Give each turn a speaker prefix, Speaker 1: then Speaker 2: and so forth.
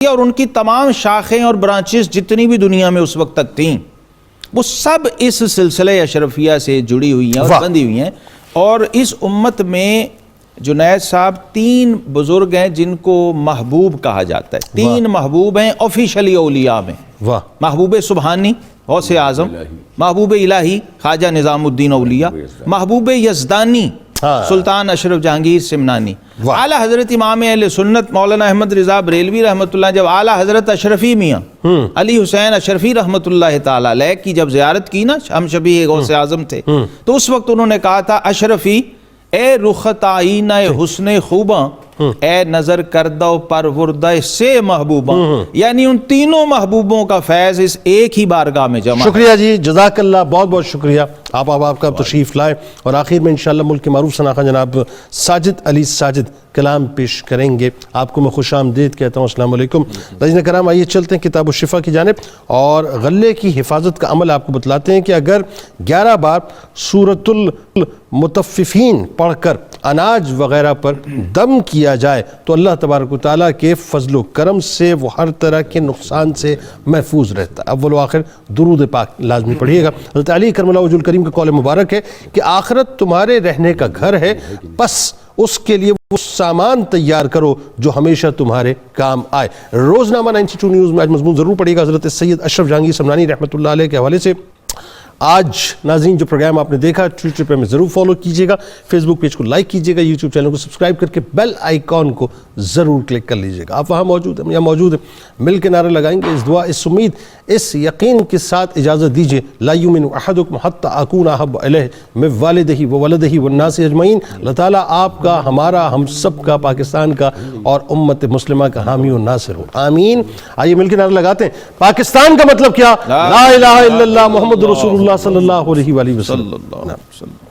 Speaker 1: اور ان کی تمام شاخیں اور برانچز جتنی بھی دنیا میں اس وقت تک تھیں وہ سب اس سلسلہ اشرفیہ سے جڑی ہوئی ہیں اور بندھی ہوئی ہیں. اور اس امت میں جنید صاحب 3 بزرگ ہیں جن کو محبوب کہا جاتا ہے. 3 محبوب ہیں آفیشلی اولیاء میں. محبوب سبحانی غوث اعظم، محبوب الہی خواجہ نظام الدین اولیاء، محبوب یزدانی سلطان اشرف جہانگیر سمنانی. اعلیٰ حضرت امام اہل سنت مولانا احمد رضا بریلوی رحمۃ اللہ جب اعلیٰ حضرت اشرفی میاں علی حسین اشرفی رحمۃ اللہ تعالیٰ علیہ کی جب زیارت کی نا، ہم شبیہ غوث اعظم تھے، تو اس وقت انہوں نے کہا تھا اشرفی اے رخت آئینہ حسن خوباں، اے نظر کردہ پروردہ سے محبوباں. یعنی ان تینوں محبوبوں کا فیض اس ایک ہی بارگاہ میں جمع.
Speaker 2: شکریہ جی، جزاک اللہ، بہت بہت شکریہ. آپ کا تشریف لائے اور آخر میں انشاءاللہ ملک کے معروف شناخواں جناب ساجد علی ساجد کلام پیش کریں گے. آپ کو میں خوش آمدید کہتا ہوں. السلام علیکم ناظرین کرام. آئیے چلتے ہیں کتاب الشفا کی جانب اور غلے کی حفاظت کا عمل آپ کو بتلاتے ہیں کہ اگر 11 بار سورۃ المطففین پڑھ کر اناج وغیرہ پر دم کیا جائے تو اللہ تبارک و تعالیٰ کے فضل و کرم سے وہ ہر طرح کے نقصان سے محفوظ رہتا ہے. اول و آخر درود پاک لازمی پڑھیے گا. حضرت علی کرم اللہ وجہ الکریم کا قول مبارک ہے کہ آخرت تمہارے رہنے کا گھر ہے، بس اس کے لیے وہ سامان تیار کرو جو ہمیشہ تمہارے کام آئے. روزنامہ 92 نیوز میں آج مضمون ضرور پڑھیے گا حضرت سید اشرف جہانگیر سمنانی رحمۃ اللہ علیہ کے حوالے سے. آج ناظرین جو پروگرام آپ نے دیکھا ٹویٹر پہ ہمیں ضرور فالو کیجیے گا، فیس بک پیج کو لائک کیجیے گا، یوٹیوب چینل کو سبسکرائب کر کے بیل آئیکن کو ضرور کلک کر لیجیے گا. آپ وہاں موجود ہیں یا موجود ہیں، مل کے نعرہ لگائیں گے. اس دعا، اس امید، اس یقین کے ساتھ اجازت دیجیے. لا یؤمن احدکم حتی اکون احب الیہ من والدہ وولدہ والناس اجمعین. اللہ تعالیٰ آپ کا، ہمارا، ہم سب کا، پاکستان کا اور امت مسلمہ کا حامی و ناصر ہو. آمین. آئیے مل کے نعرہ لگاتے ہیں. پاکستان کا مطلب کیا؟ لا الہ الا اللہ محمد رسول اللہ صلی اللہ علیہ وآلہ وسلم.